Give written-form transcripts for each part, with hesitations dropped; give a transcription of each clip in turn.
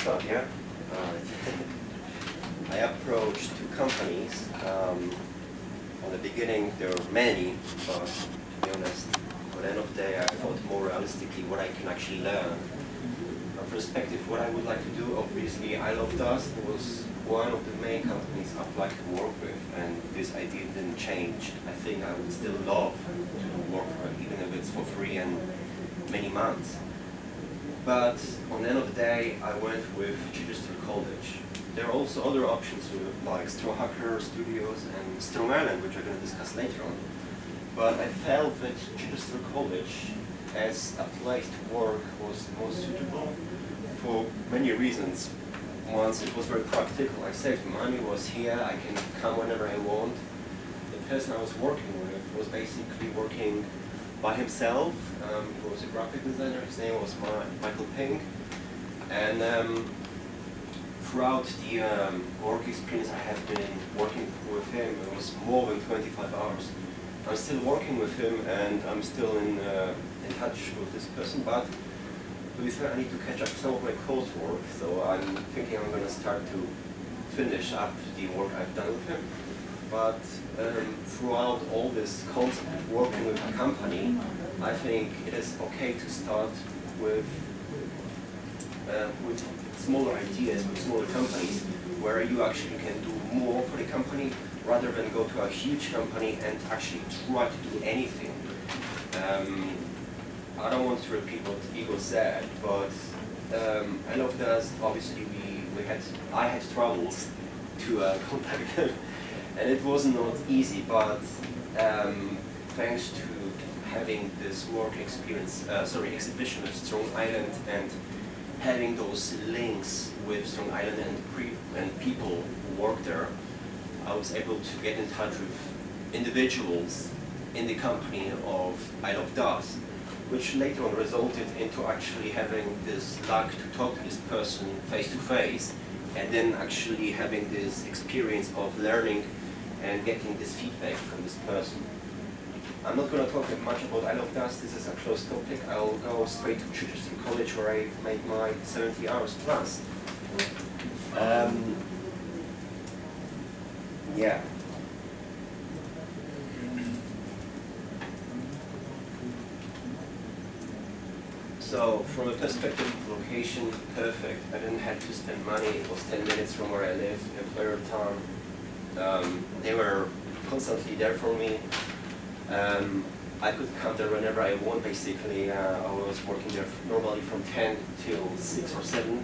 start, yeah? Alright. I approached two companies. On the beginning, there were many, but to be honest, at the end of the day, I thought more realistically what I can actually learn. From perspective, what I would like to do, obviously, I Love Dust was one of the main companies I'd like to work with, and this idea didn't change. I think I would still love to work for it, even if it's for free and many months. But on the end of the day, I went with Chichester College. There are also other options like Strong Hacker Studios and Strong Island, which I'm going to discuss later on. But I felt that Chichester College as a place to work was the most suitable for many reasons. Once, it was very practical. I saved money, was here, I can come whenever I want. The person I was working with was basically working by himself. He was a graphic designer, his name was Michael Pink. And throughout the work experience I have been working with him, it was more than 25 hours. I'm still working with him and I'm still in touch with this person, but to be fair, I need to catch up some of my coursework, so I'm thinking I'm going to start to finish up the work I've done with him. But throughout all this concept of working with a company, I think it is okay to start with smaller ideas, with smaller companies, where you actually can do more for the company, rather than go to a huge company and actually try to do anything. I don't want to repeat what Igor said, but I Love Dust, obviously I had troubles to contact them, and it was not easy, but thanks to having this work experience, exhibition of Strong Island and having those links with Strong Island and people who work there, I was able to get in touch with individuals in the company of I Love Dust, which later on resulted into actually having this luck to talk to this person face to face, and then actually having this experience of learning and getting this feedback from this person. I'm not going to talk much about I Love Dust, this is a close topic. I'll go straight to Chichester College, where I made my 70 hours plus. Yeah. So from a perspective of location, perfect. I didn't have to spend money. It was 10 minutes from where I live, employer town. They were constantly there for me. I could come there whenever I want, basically. I was working there normally from 10 till 6 or 7.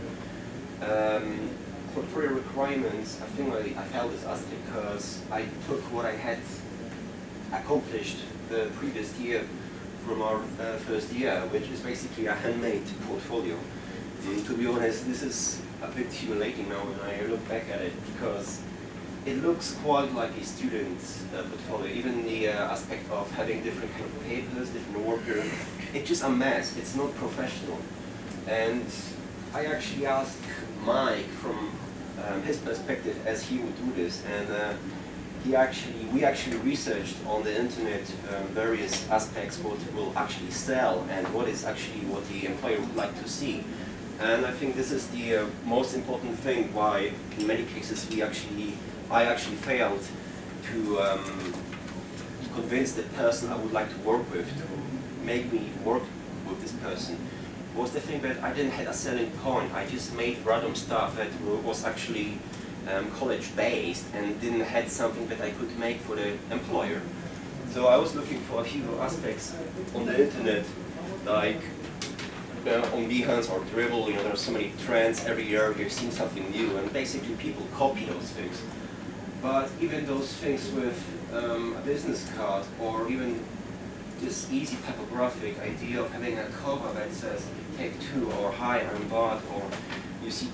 Portfolio requirements, I think I felt this asked because I took what I had accomplished the previous year from our first year, which is basically a handmade portfolio. To be honest, this is a bit humiliating now when I look back at it, because it looks quite like a student's portfolio. Even the aspect of having different kind of papers, different worker, it's just a mess. It's not professional. And I actually asked Mike from his perspective as he would do this, and we actually researched on the internet various aspects what will actually sell and what is actually what the employer would like to see. And I think this is the most important thing why in many cases I actually failed to convince the person I would like to work with to make me work with this person. Was the thing that I didn't have a selling point. I just made random stuff that was actually college-based and didn't have something that I could make for the employer. So I was looking for a few aspects on the internet, like on Behance or Dribble. There are so many trends every year. You're seeing something new, and basically people copy those things. But even those things with a business card, or even this easy typographic idea of having a cover that says "Take 2" or "Hi, I'm Bart," or you see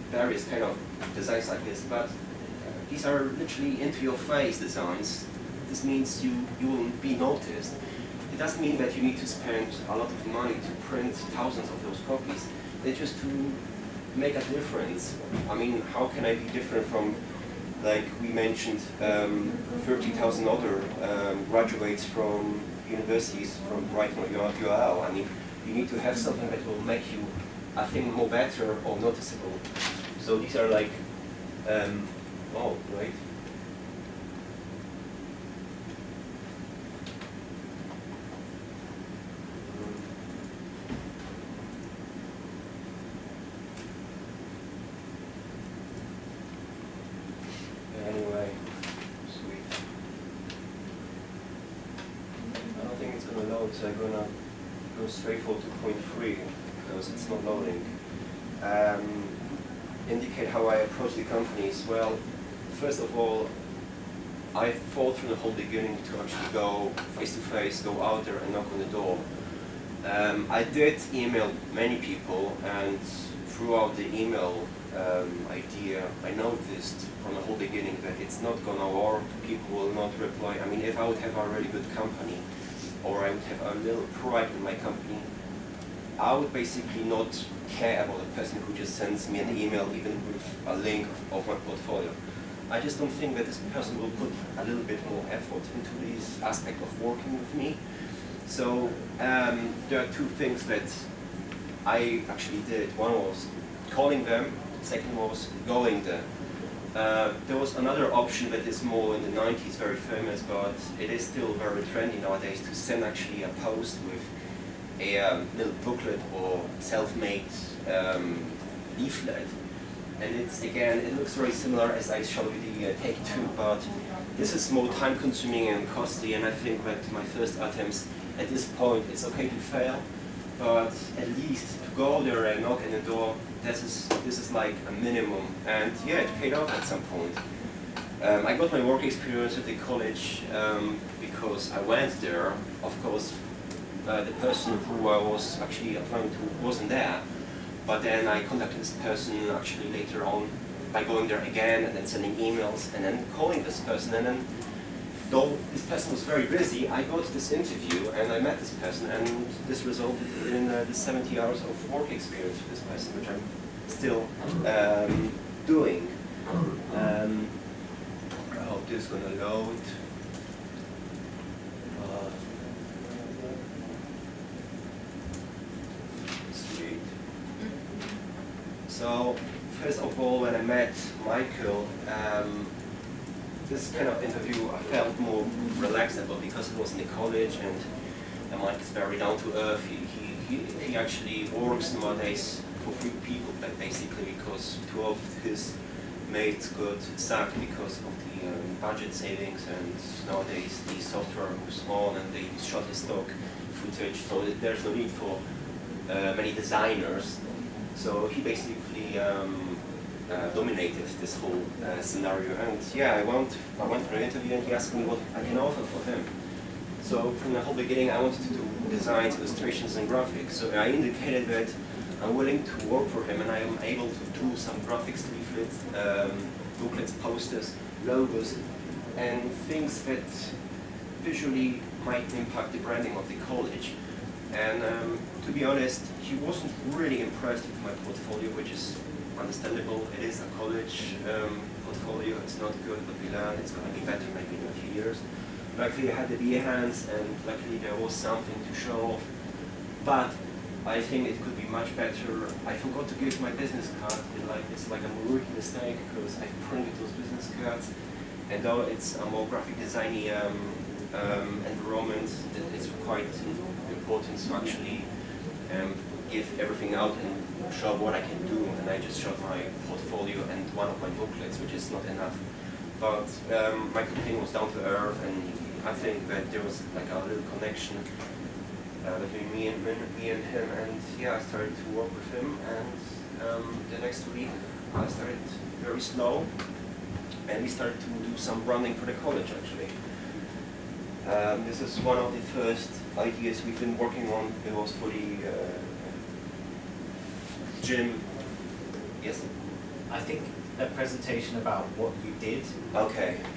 various kind of designs like this, but these are literally into-your-face designs. This means you will be noticed. It doesn't mean that you need to spend a lot of money to print thousands of those copies. It's just to make a difference. I mean, how can I be different from, like we mentioned, 30,000 other graduates from universities from Brighton or URL? I mean, you need to have something that will make you I think, more better or noticeable. So these are like, oh, right. Anyway, sweet. I don't think it's going to load, so I'm going to go straight for 2.3 because it's not loading. Indicate how I approach the companies. Well, first of all, I thought from the whole beginning to actually go face-to-face, go out there and knock on the door. I did email many people, and throughout the email idea, I noticed from the whole beginning that it's not gonna work, people will not reply. I mean, if I would have a really good company, or I would have a little pride in my company, I would basically not care about the person who just sends me an email, even with a link of my portfolio. I just don't think that this person will put a little bit more effort into this aspect of working with me. So there are two things that I actually did. One was calling them, second was going there. There was another option that is more in the 90s, very famous, but it is still very trendy nowadays, to send actually a post with a little booklet or self-made leaflet. And it's, again, it looks very similar as I showed you the Take Two, but this is more time-consuming and costly, and I think that my first attempts at this point, it's okay to fail, but at least to go there and knock on the door, this is like a minimum. And yeah, it paid off at some point. I got my work experience at the college because I went there. Of course, the person who I was actually applying to wasn't there. But then I contacted this person actually later on by going there again and then sending emails and then calling this person. And then, though this person was very busy, I got this interview and I met this person, and this resulted in the 70 hours of work experience for this person, which I'm still doing. I hope this is going to load. Sweet. So, first of all, when I met Michael, this kind of interview I felt more relaxed about because it was in the college, and Mike is very down to earth. He actually works nowadays for 3 people, but basically because 2 of his mates got sacked because of the budget savings, and nowadays the software moves on and they shut the stock footage, so there's no need for many designers. So he basically dominated this whole scenario, and yeah, I went for an interview and he asked me what I can offer for him. So from the whole beginning I wanted to do designs, illustrations and graphics, so I indicated that I'm willing to work for him and I am able to do some graphics, leaflets, booklets, posters, logos, and things that visually might impact the branding of the college. And to be honest, he wasn't really impressed with my portfolio, which is understandable. It is a college portfolio, it's not good, but we learn it's going to be better maybe in a few years. Luckily I had the Behance, and luckily there was something to show off, but I think it could be much better. I forgot to give my business card. It's like a rookie mistake, because I printed those business cards, and though it's a more graphic designy environment, it's quite important to actually give everything out and show what I can do, and I just showed my portfolio and one of my booklets, which is not enough. But my company was down to earth, and I think that there was like a little connection between me and him, and yeah, I started to work with him, and the next week I started very slow, and we started to do some branding for the college actually. This is one of the first ideas we've been working on. It was for the gym. Yes? I think a presentation about what you did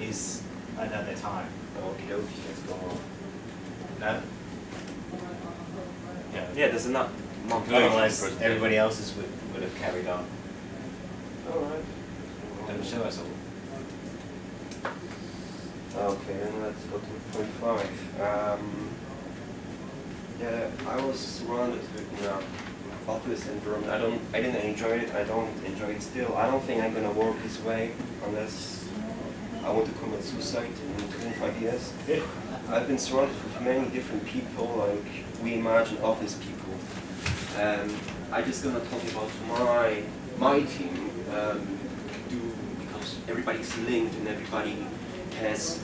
is another time. Okay, let's go on. No? Yeah, there's enough. Otherwise, everybody else's would have carried on. Alright. Don't show us all. Okay, and let's go to point 5. I was surrounded with office environment. I didn't enjoy it. I don't enjoy it still. I don't think I'm gonna work this way unless I want to commit suicide in 25 years. I've been surrounded with many different people, like we imagine office people. I'm just gonna talk about my team, because everybody's linked and everybody has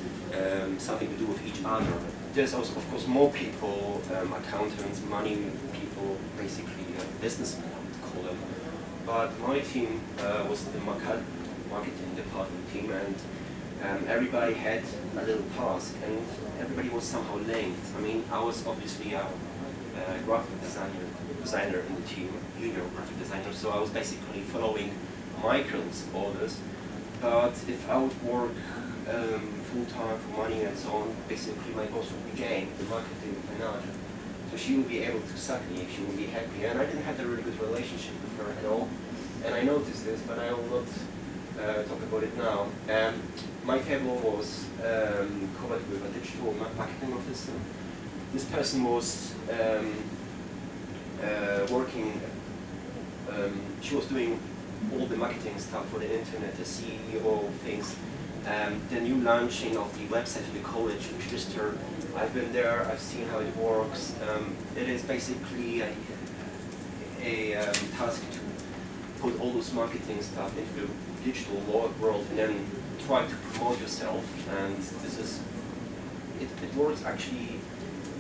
something to do with each other. There's also, of course, more people, accountants, money people, basically businessmen, I would call them. But my team was the marketing department team, and everybody had a little task, and everybody was somehow linked. I mean, I was obviously a graphic designer in the team, junior graphic designer, so I was basically following Michael's orders. But if I would work full-time for money and so on, basically my boss would be Jane, the marketing manager. So she would be able to suck me if she would be happy. And I didn't have a really good relationship with her at all. And I noticed this, but I will not talk about it now. My table was covered with a digital marketing officer. This person was working, she was doing all the marketing stuff for the internet, the CEO things. The new launching of the website for the college register. I've been there, I've seen how it works. It is basically a task to put all those marketing stuff into the digital world and then try to promote yourself. And this is, it works actually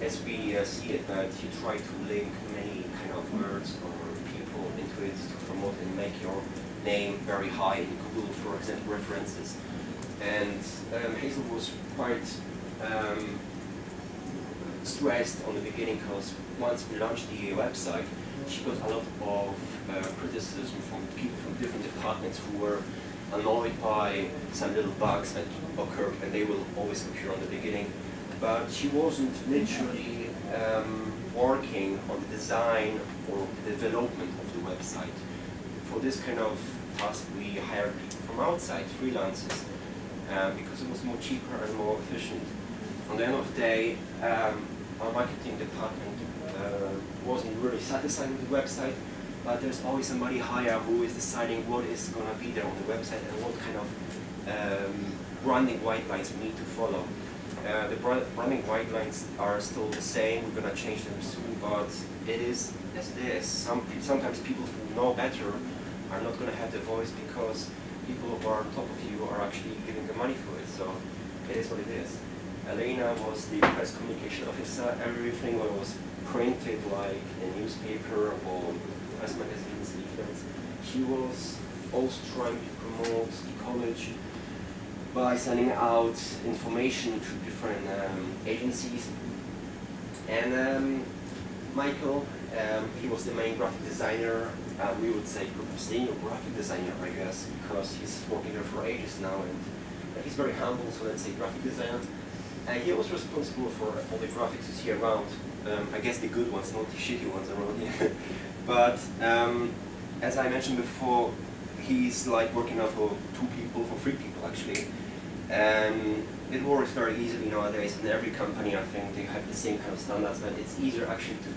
as we see it, that you try to link many kind of words or people into it to promote and make your name very high in Google, for example, references. And Hazel was quite stressed on the beginning because once we launched the website, she got a lot of criticism from people from different departments who were annoyed by some little bugs that occurred, and they will always occur on the beginning. But she wasn't literally working on the design or the development of the website. For this kind of task, we hired people from outside, freelancers. Because it was more cheaper and more efficient. On the end of the day, our marketing department wasn't really satisfied with the website, but there's always somebody higher who is deciding what is going to be there on the website and what kind of branding guidelines we need to follow. The branding guidelines are still the same. We're going to change them soon, but it is as it is. Sometimes people who know better are not going to have the voice because people who are on top of you are actually giving the money for it, so it is what it is. Elena was the press communication officer. Everything was printed like a newspaper or press magazines, leaflets. She was also trying to promote the college by sending out information to different agencies. And Michael, he was the main graphic designer. We would say senior graphic designer, I guess, because he's working there for ages now, and he's very humble, so let's say graphic designer. He was responsible for all the graphics you see around. I guess the good ones, not the shitty ones around here. But as I mentioned before, he's like working now for 2 people, for 3 people actually. And it works very easily nowadays. In every company, I think they have the same kind of standards, but it's easier actually to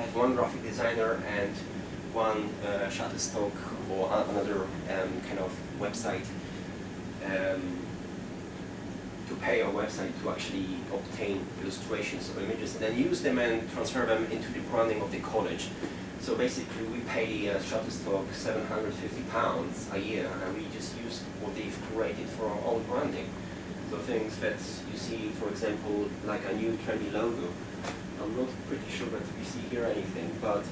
have one graphic designer and one Shutterstock or another kind of website to pay a website to actually obtain illustrations or images and then use them and transfer them into the branding of the college. So basically we pay Shutterstock £750 a year, and we just use what they've created for our own branding. So things that you see, for example, like a new trendy logo. I'm not pretty sure that we see here anything, but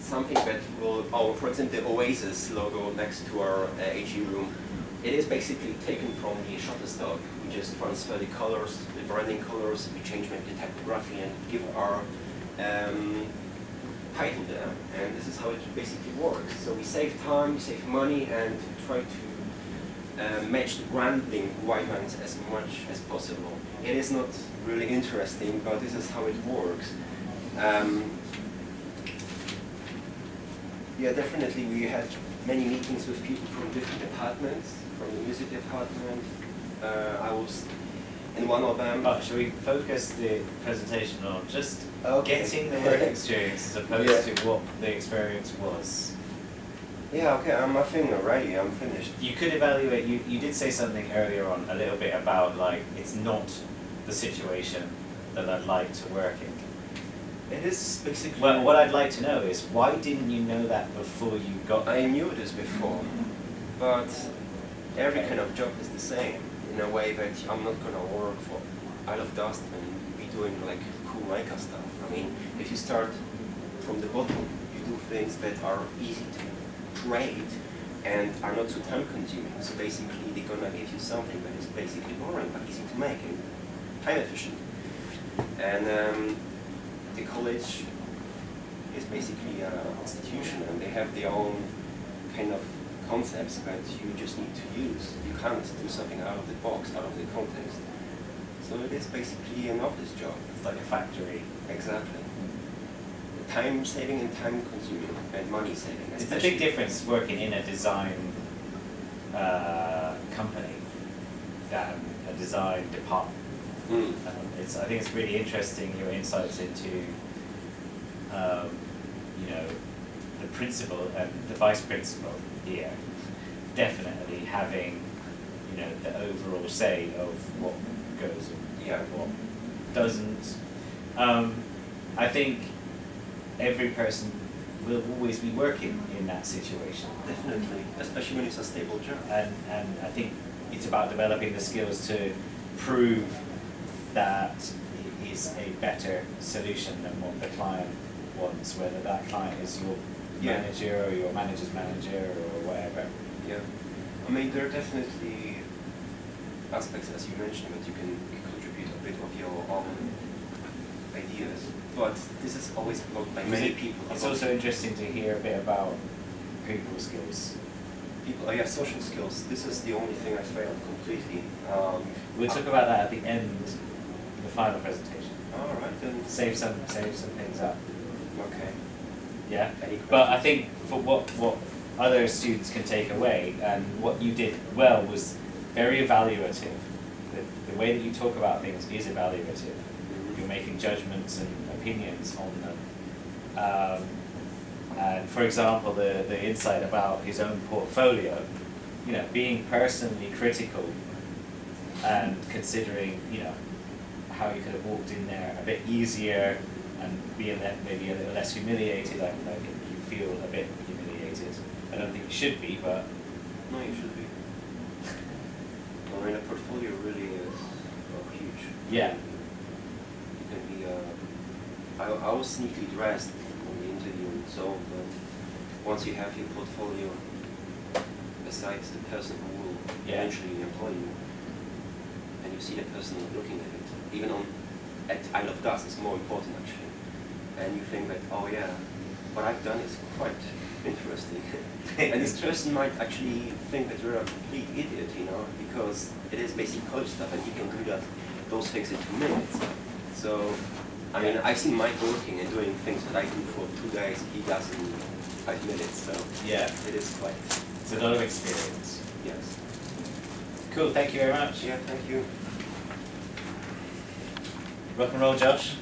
something that will, for example, the Oasis logo next to our AG room, it is basically taken from the Shutterstock. We just transfer the colors, the branding colors, we change maybe the typography and give our title there. And this is how it basically works. So we save time, we save money, and try to match the branding guidelines as much as possible. It is not really interesting, but this is how it works. Yeah, definitely we had many meetings with people from different departments, from the music department. I was And one of them... But should we focus the presentation on just Okay. getting the work experience as opposed to what the experience was? Yeah, okay, I think already, I'm finished. You could evaluate, you did say something earlier on a little bit about like, it's not the situation that I'd like to work in. It is basically... Well, what I'd like to know is, why didn't you know that before you got there? I knew this before, but every kind of job is the same, in a way that I'm not gonna work for Isle of Dust and be doing like cool maker stuff. I mean, if you start from the bottom, you do things that are easy to create and are not so time consuming. So basically they're gonna give you something that is basically boring but easy to make and time efficient. And the college is basically an institution and they have their own kind of concepts that you just need to use. You can't do something out of the box, out of the context. So it is basically an office job. It's like a factory. Exactly. Time saving and time consuming and money saving. It's a big difference working in a design company than a design department. I think it's really interesting, your insights into you know, the principal and the vice principal here definitely having, you know, the overall say of what goes and what doesn't. I think every person will always be working in that situation. Definitely, especially when it's a stable job. And I think it's about developing the skills to prove that it is a better solution than what the client wants, whether that client is your manager or your manager's manager or whatever. Yeah, I mean there are definitely aspects, as you mentioned, that you can contribute a bit of your own ideas, but this is always blocked by many people. It's also interesting to hear a bit about people skills. People, yeah, social skills. This is the only thing I failed completely. We'll talk about that at the end of the final presentation. All right, then. Save some things up. Okay. Yeah, but I think for what other students can take away, and what you did well was very evaluative. The way that you talk about things is evaluative. You're making judgments and opinions on them. And for example, the insight about his own portfolio, you know, being personally critical and considering, you know, how you could have walked in there a bit easier and being maybe a little less humiliated. Like you feel a bit humiliated. I don't think you should be, but no, you should be. I mean, a portfolio really is huge. Yeah. You can be. I was sneakily dressed on the interview and so on, but once you have your portfolio, besides the person who will eventually employ you, and you see the person looking at it, even at Isle of Dust, it's more important actually. And you think that, oh yeah, what I've done is quite interesting. And this person might actually think that you're a complete idiot, you know, because it is basic code stuff and he can do those things in 2 minutes. So, I mean, I've seen Mike working and doing things that I do for 2 days, he does in 5 minutes, so yeah, it is quite... It's a lot of experience. Yes. Cool, thank you very much. Yeah, thank you. Rock and roll, Josh.